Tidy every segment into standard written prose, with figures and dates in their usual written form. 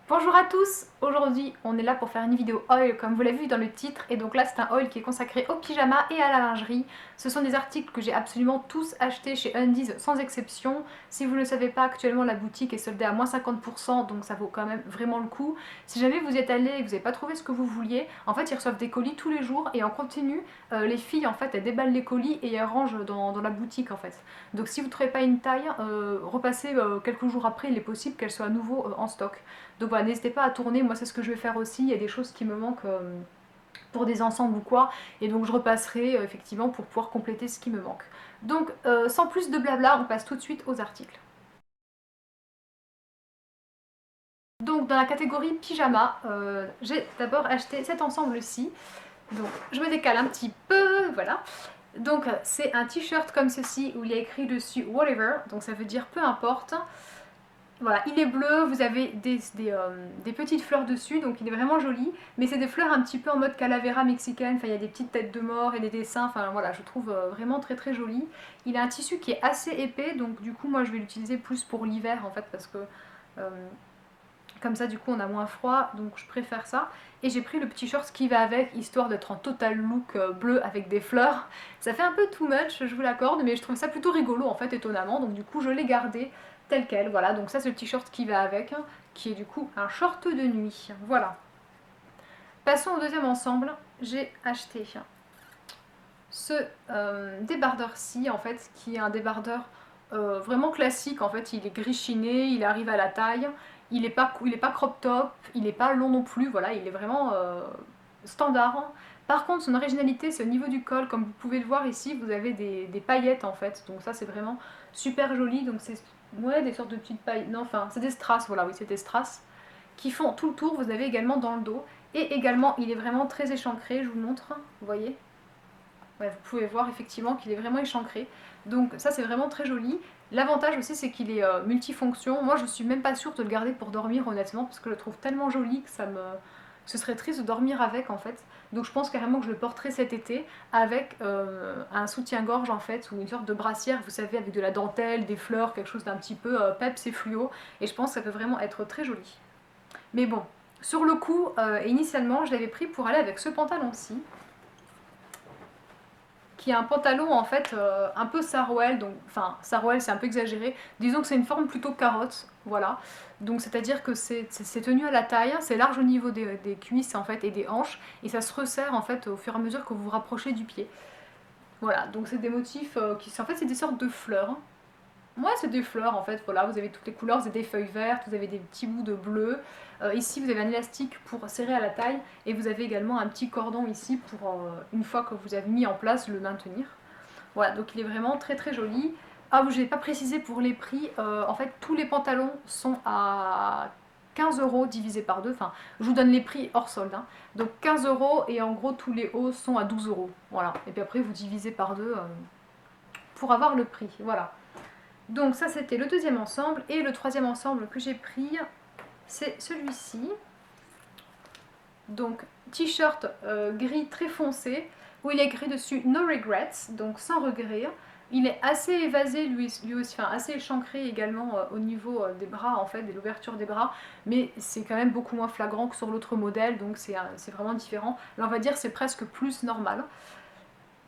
Bonjour à tous, aujourd'hui on est là pour faire une vidéo haul comme vous l'avez vu dans le titre, et donc là c'est un haul qui est consacré au pyjama et à la lingerie. Ce sont des articles que j'ai absolument tous achetés chez Undies sans exception. Si vous ne le savez pas, actuellement la boutique est soldée à moins 50%, donc ça vaut quand même vraiment le coup. Si jamais vous y êtes allé et que vous n'avez pas trouvé ce que vous vouliez, en fait ils reçoivent des colis tous les jours et en continu, les filles en fait elles déballent les colis et elles rangent dans la boutique en fait. Donc si vous ne trouvez pas une taille, repassez quelques jours après, il est possible qu'elle soit à nouveau en stock. Donc voilà, n'hésitez pas à tourner, moi c'est ce que je vais faire aussi, il y a des choses qui me manquent pour des ensembles ou quoi, et donc je repasserai effectivement pour pouvoir compléter ce qui me manque. Donc sans plus de blabla, on passe tout de suite aux articles. Donc dans la catégorie pyjama, j'ai d'abord acheté cet ensemble-ci, donc je me décale un petit peu, voilà. Donc c'est un t-shirt comme ceci où il y a écrit dessus whatever, donc ça veut dire peu importe. Voilà, il est bleu, vous avez des petites fleurs dessus, donc il est vraiment joli, mais c'est des fleurs un petit peu en mode calavera mexicaine, enfin il y a des petites têtes de mort et des dessins, enfin voilà, je trouve vraiment très très joli. Il a un tissu qui est assez épais, donc du coup moi je vais l'utiliser plus pour l'hiver en fait, parce que euh, comme ça du coup on a moins froid, donc je préfère ça. Et j'ai pris le petit short qui va avec, histoire d'être en total look bleu avec des fleurs. Ça fait un peu too much, je vous l'accorde, mais je trouve ça plutôt rigolo en fait, étonnamment, donc du coup je l'ai gardé tel quel. Voilà, donc ça c'est le t-shirt qui va avec, hein, qui est du coup un short de nuit. Voilà. Passons au deuxième ensemble. J'ai acheté ce débardeur-ci, en fait, qui est un débardeur vraiment classique. En fait, il est gris chiné, il arrive à la taille, il est pas crop top, il est pas long non plus, voilà, il est vraiment standard. Par contre, son originalité, c'est au niveau du col. Comme vous pouvez le voir ici, vous avez des paillettes en fait, donc ça c'est vraiment super joli. Donc c'est ouais, des sortes de petites paillettes, non, enfin c'est des strass, voilà, oui, c'est des strass qui font tout le tour. Vous avez également dans le dos, et également il est vraiment très échancré, je vous montre, vous voyez. Ouais, vous pouvez voir effectivement qu'il est vraiment échancré. Donc ça c'est vraiment très joli. L'avantage aussi c'est qu'il est multifonction. Moi je suis même pas sûre de le garder pour dormir honnêtement, parce que je le trouve tellement joli que ce serait triste de dormir avec en fait. Donc je pense carrément que je le porterai cet été avec un soutien-gorge en fait, ou une sorte de brassière, vous savez, avec de la dentelle, des fleurs, quelque chose d'un petit peu peps et fluo. Et je pense que ça peut vraiment être très joli. Mais bon, sur le coup, initialement je l'avais pris pour aller avec ce pantalon-ci, qui est un pantalon en fait un peu sarouel, donc enfin sarouel c'est un peu exagéré, disons que c'est une forme plutôt carotte, voilà. Donc c'est à dire que c'est tenu à la taille, c'est large au niveau des cuisses en fait et des hanches, et ça se resserre en fait au fur et à mesure que vous vous rapprochez du pied. Voilà, donc c'est des motifs qui en fait c'est des sortes de fleurs. Moi, c'est des fleurs en fait, voilà, vous avez toutes les couleurs, vous avez des feuilles vertes, vous avez des petits bouts de bleu. Ici, vous avez un élastique pour serrer à la taille, et vous avez également un petit cordon ici pour, une fois que vous avez mis en place, le maintenir. Voilà, donc il est vraiment très très joli. Ah, je n'ai pas précisé pour les prix, en fait, tous les pantalons sont à 15 € divisé par deux. Enfin, je vous donne les prix hors solde, hein. Donc 15 € et en gros, tous les hauts sont à 12 €. Voilà, et puis après, vous divisez par deux pour avoir le prix. Voilà. Donc ça c'était le deuxième ensemble, et le troisième ensemble que j'ai pris c'est celui-ci. Donc t-shirt gris très foncé où il est écrit dessus no regrets, donc sans regret. Il est assez évasé lui aussi, enfin assez échancré également au niveau des bras en fait, de l'ouverture des bras, mais c'est quand même beaucoup moins flagrant que sur l'autre modèle, donc c'est vraiment différent. Là on va dire c'est presque plus normal.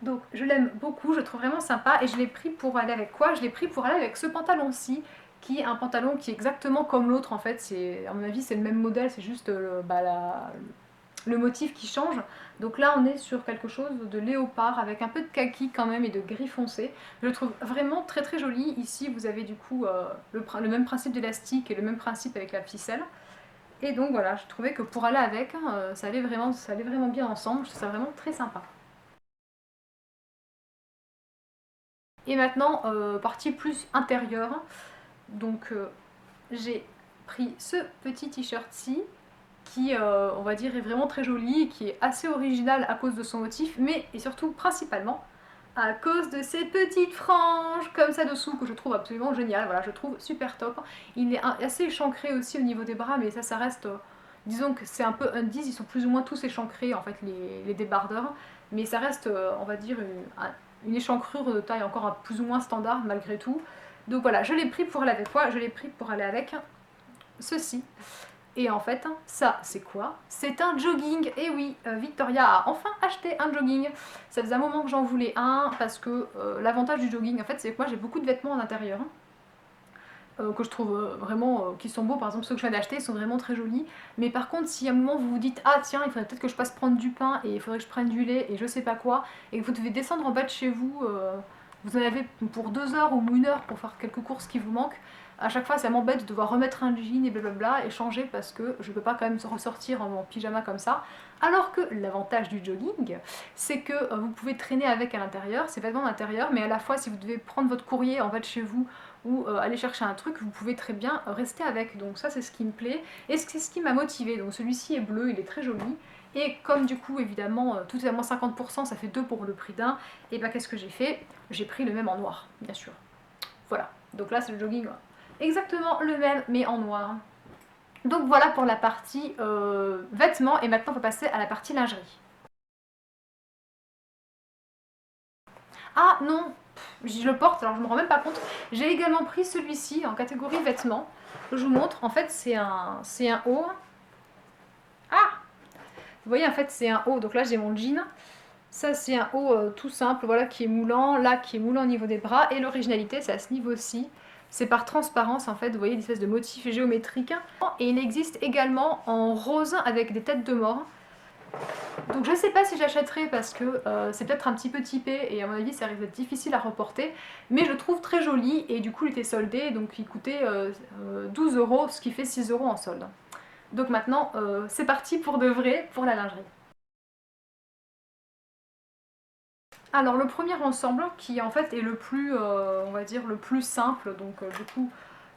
Donc je l'aime beaucoup, je le trouve vraiment sympa, et je l'ai pris pour aller avec quoi? Je l'ai pris pour aller avec ce pantalon-ci, qui est un pantalon qui est exactement comme l'autre en fait, à mon avis c'est le même modèle, c'est juste le motif qui change. Donc là on est sur quelque chose de léopard avec un peu de kaki quand même et de gris foncé. Je le trouve vraiment très très joli. Ici vous avez du coup le même principe d'élastique et le même principe avec la ficelle. Et donc voilà, je trouvais que pour aller avec, ça allait vraiment bien ensemble, je trouve ça vraiment très sympa. Et maintenant, partie plus intérieure. Donc j'ai pris ce petit t-shirt-ci qui, on va dire, est vraiment très joli et qui est assez original à cause de son motif, mais et surtout principalement à cause de ces petites franges comme ça dessous que je trouve absolument génial. Voilà, je trouve super top. Il est assez échancré aussi au niveau des bras, mais ça reste. Disons que c'est un peu Undies, ils sont plus ou moins tous échancrés en fait, les débardeurs, mais ça reste, on va dire, une échancrure de taille encore un plus ou moins standard malgré tout. Donc voilà, je l'ai pris pour aller avec quoi? Je l'ai pris pour aller avec ceci. Et en fait, ça, c'est quoi? C'est un jogging. Et oui, Victoria a enfin acheté un jogging. Ça faisait un moment que j'en voulais un, parce que l'avantage du jogging, en fait, c'est que moi j'ai beaucoup de vêtements en intérieur. Que je trouve vraiment qui sont beaux, par exemple ceux que je viens d'acheter sont vraiment très jolis, mais par contre si à un moment vous vous dites ah tiens il faudrait peut-être que je passe prendre du pain et il faudrait que je prenne du lait et je sais pas quoi, et que vous devez descendre en bas de chez vous, vous en avez pour 2 heures ou 1 heure pour faire quelques courses qui vous manquent, à chaque fois ça m'embête de devoir remettre un jean et blablabla et changer parce que je peux pas quand même ressortir en pyjama comme ça, alors que l'avantage du jogging c'est que vous pouvez traîner avec à l'intérieur, c'est vêtements d'intérieur, mais à la fois si vous devez prendre votre courrier en bas de chez vous ou aller chercher un truc, vous pouvez très bien rester avec. Donc ça c'est ce qui me plaît et c'est ce qui m'a motivée. Donc celui-ci est bleu, il est très joli. Et comme du coup évidemment tout est à moins 50%, ça fait 2 pour le prix d'un, et bah qu'est-ce que j'ai fait? J'ai pris le même en noir, bien sûr. Voilà, donc là c'est le jogging exactement le même mais en noir. Donc voilà pour la partie vêtements, et maintenant on va passer à la partie lingerie. Ah non, je le porte, alors je me rends même pas compte. J'ai également pris celui-ci en catégorie vêtements. Je vous montre, en fait c'est un haut. Ah, vous voyez en fait c'est un haut, donc là j'ai mon jean. Ça c'est un haut tout simple, voilà, qui est moulant, là qui est moulant au niveau des bras. Et l'originalité c'est à ce niveau-ci. C'est par transparence en fait, vous voyez l'espèce de motif géométrique. Et il existe également en rose avec des têtes de mort. Donc je sais pas si j'achèterai parce que c'est peut-être un petit peu typé et à mon avis ça risque d'être difficile à reporter, mais je le trouve très joli et du coup il était soldé, donc il coûtait 12 €, ce qui fait 6 € en solde. Donc maintenant c'est parti pour de vrai pour la lingerie. Alors le premier ensemble qui en fait est le plus, on va dire le plus simple, donc du coup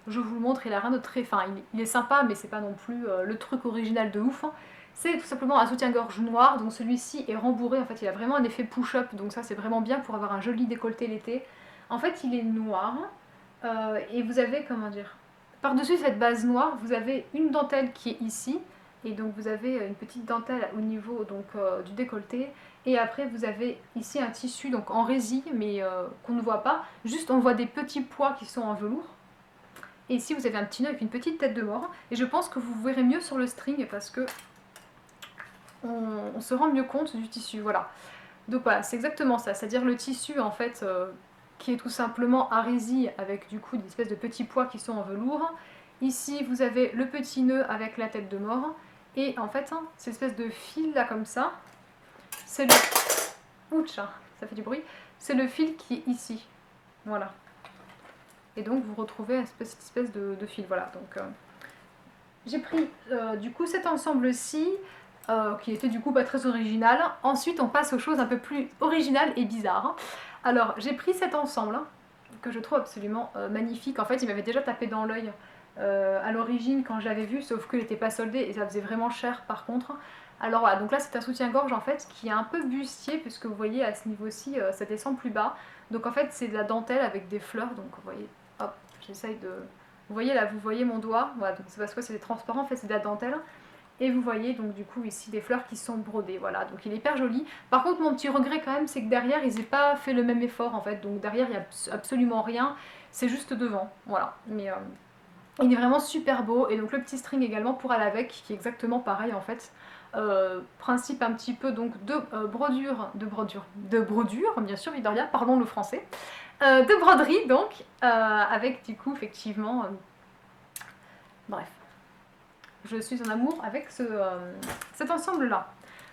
je vous le montre, il a rien de très, enfin il est sympa mais c'est pas non plus le truc original de ouf, hein. C'est tout simplement un soutien-gorge noir, donc celui-ci est rembourré, en fait il a vraiment un effet push-up, donc ça c'est vraiment bien pour avoir un joli décolleté l'été. En fait il est noir, et vous avez, comment dire, par-dessus cette base noire, vous avez une dentelle qui est ici, et donc vous avez une petite dentelle au niveau donc, du décolleté, et après vous avez ici un tissu donc en résille, mais qu'on ne voit pas, juste on voit des petits pois qui sont en velours. Et ici vous avez un petit nœud avec une petite tête de mort, et je pense que vous verrez mieux sur le string parce que on se rend mieux compte du tissu, voilà. Donc voilà, c'est exactement ça, c'est-à-dire le tissu en fait qui est tout simplement à résille avec du coup des espèces de petits pois qui sont en velours. Ici vous avez le petit nœud avec la tête de mort, et en fait cette espèce de fil là comme ça, c'est le... Ouch, ça fait du bruit, c'est le fil qui est ici, voilà. Et donc vous retrouvez cette espèce de fil, voilà. Donc j'ai pris du coup cet ensemble-ci, qui était du coup pas très original. Ensuite on passe aux choses un peu plus originales et bizarres. Alors j'ai pris cet ensemble, que je trouve absolument magnifique. En fait il m'avait déjà tapé dans l'œil à l'origine quand je l'avais vu, sauf qu'il n'était pas soldé et ça faisait vraiment cher par contre. Alors voilà, donc là c'est un soutien-gorge en fait qui est un peu bustier, puisque vous voyez à ce niveau-ci ça descend plus bas. Donc en fait c'est de la dentelle avec des fleurs, donc vous voyez, hop, j'essaye de... Vous voyez là, vous voyez mon doigt, voilà, donc c'est parce que c'est transparent, en fait c'est de la dentelle. Et vous voyez donc du coup ici des fleurs qui sont brodées, voilà, donc il est hyper joli. Par contre mon petit regret quand même c'est que derrière ils n'aient pas fait le même effort en fait, donc derrière il n'y a absolument rien, c'est juste devant, voilà. Mais il est vraiment super beau, et donc le petit string également pour aller avec, qui est exactement pareil en fait. Principe un petit peu donc de brodure, bien sûr Victoria, pardon le français. De broderie donc, avec du coup effectivement... bref, je suis en amour avec cet ensemble-là.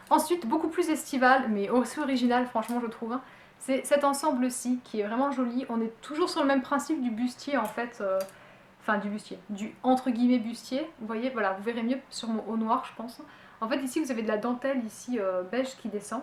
Ensuite, beaucoup plus estival, mais aussi original, franchement, je trouve, hein, c'est cet ensemble-ci, qui est vraiment joli. On est toujours sur le même principe du bustier, en fait. Enfin, du bustier, du entre guillemets bustier. Vous voyez, voilà, vous verrez mieux sur mon haut noir, je pense. En fait, ici, vous avez de la dentelle, ici, beige, qui descend.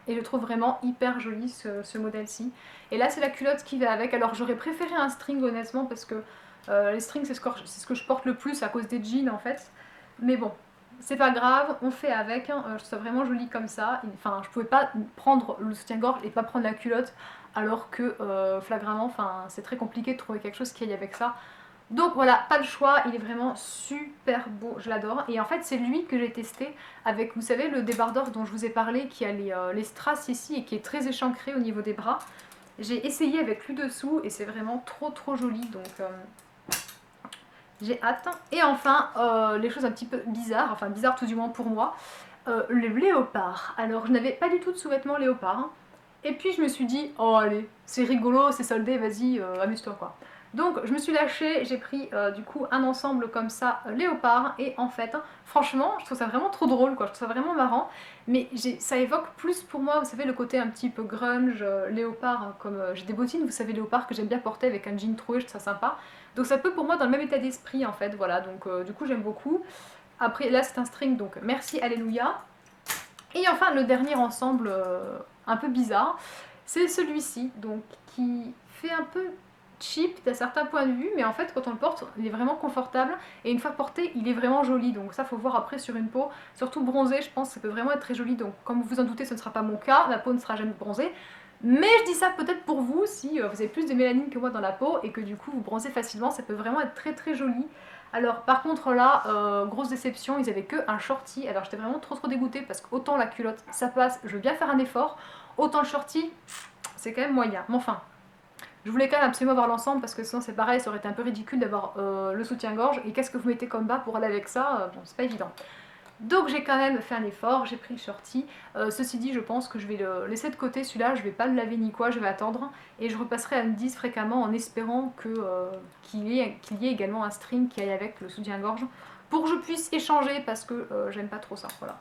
Et je trouve vraiment hyper joli ce modèle-ci. Et là, c'est la culotte qui va avec. Alors, j'aurais préféré un string, honnêtement, parce que les strings, c'est ce que je porte le plus à cause des jeans, en fait. Mais bon, c'est pas grave, on fait avec. Hein. Je trouve ça vraiment joli comme ça. Enfin, je pouvais pas prendre le soutien-gorge et pas prendre la culotte, alors que flagramment, enfin, c'est très compliqué de trouver quelque chose qui aille avec ça. Donc voilà, pas le choix, il est vraiment super beau, je l'adore. Et en fait c'est lui que j'ai testé avec, vous savez, le débardeur dont je vous ai parlé, qui a les strass ici et qui est très échancré au niveau des bras. J'ai essayé avec lui dessous et c'est vraiment trop joli, donc j'ai hâte. Et enfin, les choses un petit peu bizarres, enfin bizarres tout du moins pour moi, le léopard. Alors je n'avais pas du tout de sous-vêtements léopard, hein. Et puis je me suis dit, oh allez, c'est rigolo, c'est soldé, vas-y, amuse-toi quoi. Donc je me suis lâchée, j'ai pris du coup un ensemble comme ça léopard et en fait franchement je trouve ça vraiment trop drôle quoi, je trouve ça vraiment marrant mais ça évoque plus pour moi, vous savez le côté un petit peu grunge, léopard hein, comme j'ai des bottines vous savez léopard que j'aime bien porter avec un jean troué, je trouve ça sympa. Donc ça peut pour moi dans le même état d'esprit en fait, voilà donc du coup j'aime beaucoup. Après là c'est un string donc merci alléluia. Et enfin le dernier ensemble un peu bizarre, c'est celui-ci donc qui fait un peu cheap d'un certain point de vue, mais en fait quand on le porte il est vraiment confortable et une fois porté il est vraiment joli, donc ça faut voir après sur une peau, surtout bronzée je pense que ça peut vraiment être très joli, donc comme vous vous en doutez ce ne sera pas mon cas, ma peau ne sera jamais bronzée, mais je dis ça peut-être pour vous si vous avez plus de mélanine que moi dans la peau et que du coup vous bronzez facilement, ça peut vraiment être très très joli. Alors par contre là, grosse déception, ils avaient que un shorty, alors j'étais vraiment trop dégoûtée parce qu'autant la culotte ça passe, je veux bien faire un effort, autant le shorty c'est quand même moyen, mais enfin. Je voulais quand même absolument avoir l'ensemble parce que sinon c'est pareil, ça aurait été un peu ridicule d'avoir le soutien-gorge et qu'est-ce que vous mettez comme bas pour aller avec ça, bon c'est pas évident. Donc j'ai quand même fait un effort, j'ai pris le shorty. Ceci dit je pense que je vais le laisser de côté celui-là, je vais pas le laver ni quoi, je vais attendre et je repasserai à M10 fréquemment en espérant qu'il y ait également un string qui aille avec le soutien-gorge pour que je puisse échanger parce que j'aime pas trop ça, voilà.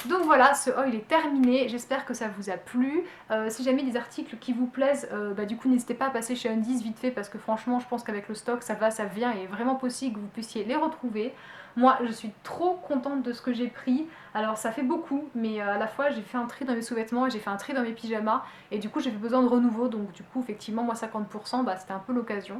Donc voilà, ce haul est terminé, j'espère que ça vous a plu. Si jamais des articles qui vous plaisent, du coup n'hésitez pas à passer chez Undies vite fait parce que franchement je pense qu'avec le stock ça va, ça vient et il est vraiment possible que vous puissiez les retrouver. Moi je suis trop contente de ce que j'ai pris, alors ça fait beaucoup mais à la fois j'ai fait un tri dans mes sous-vêtements et j'ai fait un tri dans mes pyjamas et du coup j'ai besoin de renouveau donc du coup effectivement moi 50% c'était un peu l'occasion.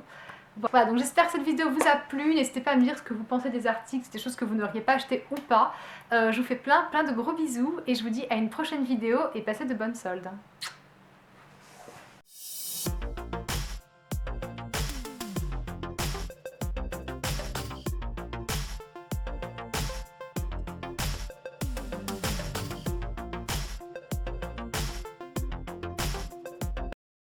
Voilà, donc j'espère que cette vidéo vous a plu, n'hésitez pas à me dire ce que vous pensez des articles, c'est des choses que vous n'auriez pas acheté ou pas. Je vous fais plein de gros bisous et je vous dis à une prochaine vidéo et passez de bonnes soldes.